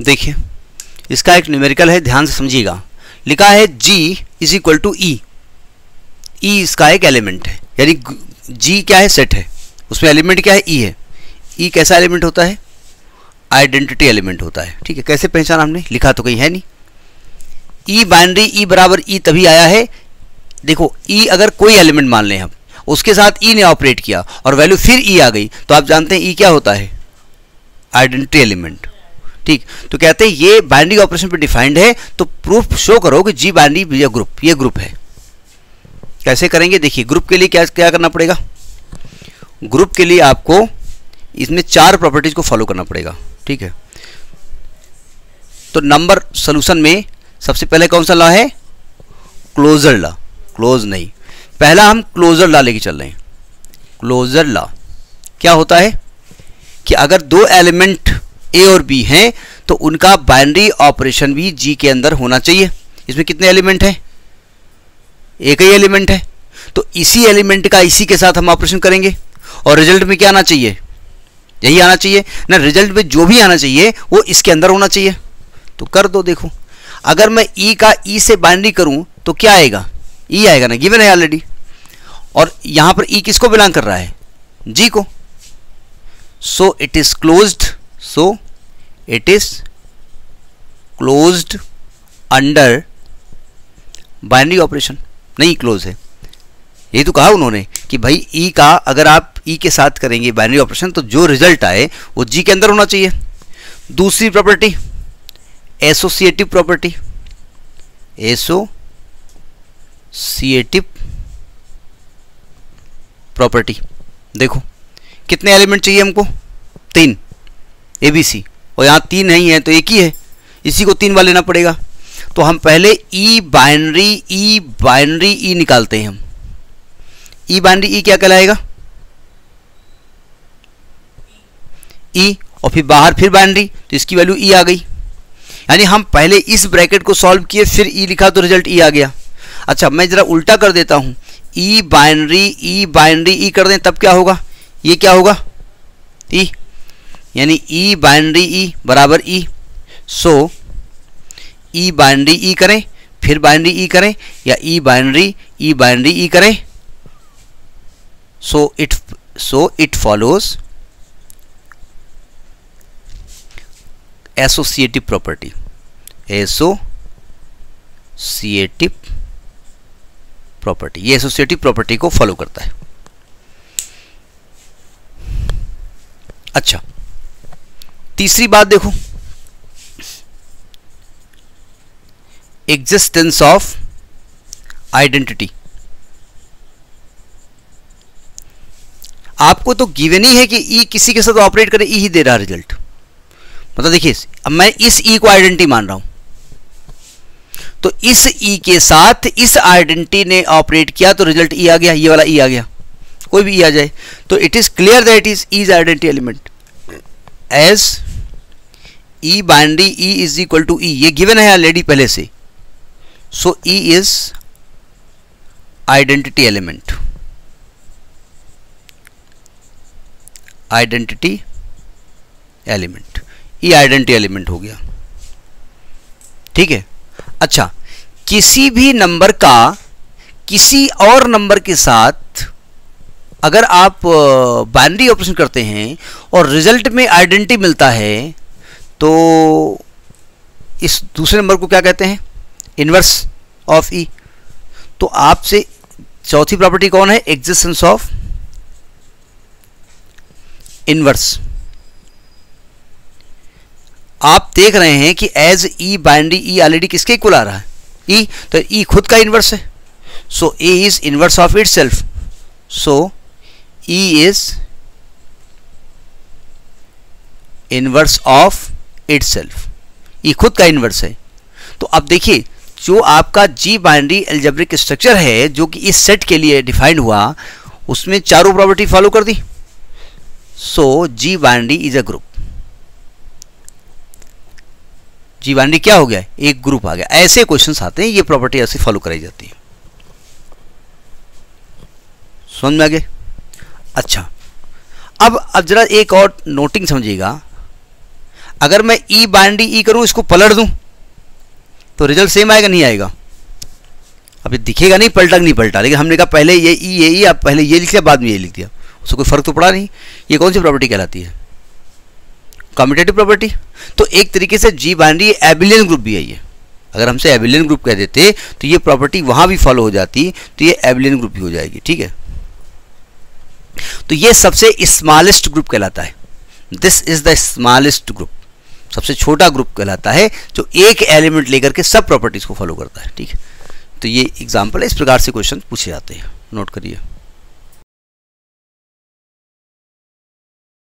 देखिए इसका एक न्यूमेरिकल है, ध्यान से समझिएगा। लिखा है G इज इक्वल टू ई। ई इसका एक एलिमेंट है, यानी G क्या है, सेट है, उसमें एलिमेंट क्या है, ई है। ई कैसा एलिमेंट होता है, आइडेंटिटी एलिमेंट होता है। ठीक है, कैसे पहचाना हमने, लिखा तो कहीं है नहीं। ई बाइनरी, ई बराबर ई तभी आया है, देखो ई अगर कोई एलिमेंट मान लें हम, उसके साथ ई ने ऑपरेट किया और वैल्यू फिर ई आ गई, तो आप जानते हैं ई क्या होता है, आइडेंटिटी एलिमेंट। ठीक, तो कहते हैं ये बाइनरी ऑपरेशन पे डिफाइंड है, तो प्रूफ शो करो कि जी बाइनरी या ग्रुप, ये ग्रुप है। कैसे करेंगे, देखिए ग्रुप के लिए क्या क्या करना पड़ेगा। ग्रुप के लिए आपको इसमें 4 प्रॉपर्टीज को फॉलो करना पड़ेगा। ठीक है, तो नंबर सोल्यूशन में सबसे पहले कौन सा लॉ है, क्लोजर लॉ। क्लोज नहीं, पहला हम क्लोजर लॉ लेके चल रहे हैं। क्लोजर लॉ क्या होता है कि अगर 2 एलिमेंट ए और बी हैं तो उनका बाइनरी ऑपरेशन भी जी के अंदर होना चाहिए। इसमें कितने एलिमेंट हैं, एक ही एलिमेंट है, तो इसी एलिमेंट का इसी के साथ हम ऑपरेशन करेंगे और रिजल्ट में क्या आना चाहिए, यही आना चाहिए ना। रिजल्ट में जो भी आना चाहिए वो इसके अंदर होना चाहिए। तो कर दो, देखो अगर मैं ई का ई से बाइनरी करूं तो क्या आएगा, ई आएगा ना, गिवन है ऑलरेडी। और यहां पर ई किसको बिलोंग कर रहा है, जी को। So it is closed, so it is closed under binary operation. नहीं क्लोज है, ये तो कहा उन्होंने कि भाई ई का अगर आप ई के साथ करेंगे बाइनरी ऑपरेशन तो जो रिजल्ट आए वो जी के अंदर होना चाहिए। दूसरी property associative property, associative property. देखो कितने एलिमेंट चाहिए हमको, 3 ABC, और यहाँ 3 नहीं है तो एक ही है, इसी को 3 बार लेना पड़ेगा। तो हम पहले ई बाइनरी ई निकालते हैं हम। ई बाइनरी ई क्या कहलाएगा, ई, और फिर बाहर फिर बाइनरी, तो इसकी वैल्यू ई आ गई। यानी हम पहले इस ब्रैकेट को सॉल्व किए फिर ई लिखा तो रिजल्ट ई आ गया। अच्छा मैं जरा उल्टा कर देता हूं, ई बाइनरी ई कर दें तब क्या होगा, ये क्या होगा, ई, यानी ई बाइनरी ई बराबर ई। सो ई बाइनरी ई करें फिर बाइनरी ई करें, या ई बाइनरी ई करें। So it follows associative property, associative property, ये एसोसिएटिव प्रॉपर्टी को फॉलो करता है। अच्छा तीसरी बात देखो, एग्जिस्टेंस ऑफ आइडेंटिटी। आपको तो गिवन ही है कि ई किसी के साथ ऑपरेट करे ई ही दे रहा रिजल्ट। मतलब देखिए अब मैं इस ई को आइडेंटिटी मान रहा हूं, तो इस ई के साथ इस आइडेंटिटी ने ऑपरेट किया तो रिजल्ट ई आ गया, ये वाला ई आ गया, कोई भी ई आ जाए। तो it is clear that is identity element as e binary e is equal to e, ये गिवन है ऑलरेडी पहले से। So e is identity element, identity element, e identity element हो गया। ठीक है, अच्छा किसी भी नंबर का किसी और नंबर के साथ अगर आप बाइनरी ऑपरेशन करते हैं और रिजल्ट में आइडेंटिटी मिलता है तो इस दूसरे नंबर को क्या कहते हैं, इनवर्स ऑफ ई। तो आपसे चौथी प्रॉपर्टी कौन है, एग्जिस्टेंस ऑफ इनवर्स। आप देख रहे हैं कि as e binary e already किसके इक्वल आ रहा है, ई, तो ई खुद का इनवर्स है। So a is inverse of itself, so e is inverse of itself, e खुद का इनवर्स है। तो अब देखिए जो आपका जी बाइनरी एल्जेब्रिक स्ट्रक्चर है जो कि इस सेट के लिए डिफाइंड हुआ, उसमें चारों प्रॉपर्टी फॉलो कर दी। So G binary is a group, G binary क्या हो गया, एक ग्रुप आ गया। ऐसे क्वेश्चंस आते हैं, ये प्रॉपर्टी ऐसे फॉलो कराई जाती है। समझ में आ गए। अच्छा अब जरा एक और नोटिंग समझिएगा, अगर मैं ई बाइनरी ई करूं, इसको पलट दूं, तो रिजल्ट सेम आएगा नहीं आएगा? अब ये दिखेगा नहीं पलटा नहीं पलटा, लेकिन हमने कहा पहले ये ई, आप पहले ये लिख दिया बाद में ये लिख दिया, उससे कोई फर्क तो पड़ा नहीं। ये कौन सी प्रॉपर्टी कहलाती है? Commutative property. तो एक तरीके से जी बाइनरी एबिलियन ग्रुप भी है ये। अगर हमसे एबिलियन ग्रुप कह देते तो ये प्रॉपर्टी वहां भी फॉलो हो जाती, तो ये एबिलियन ग्रुप भी हो जाएगी। ठीक है, तो ये सबसे स्मॉलेस्ट ग्रुप कहलाता है। This is the smallest group, सबसे छोटा ग्रुप कहलाता है जो एक एलिमेंट लेकर के सब प्रॉपर्टीज को फॉलो करता है। ठीक है, तो ये एग्जांपल है, इस प्रकार से क्वेश्चन पूछे जाते हैं, नोट करिए।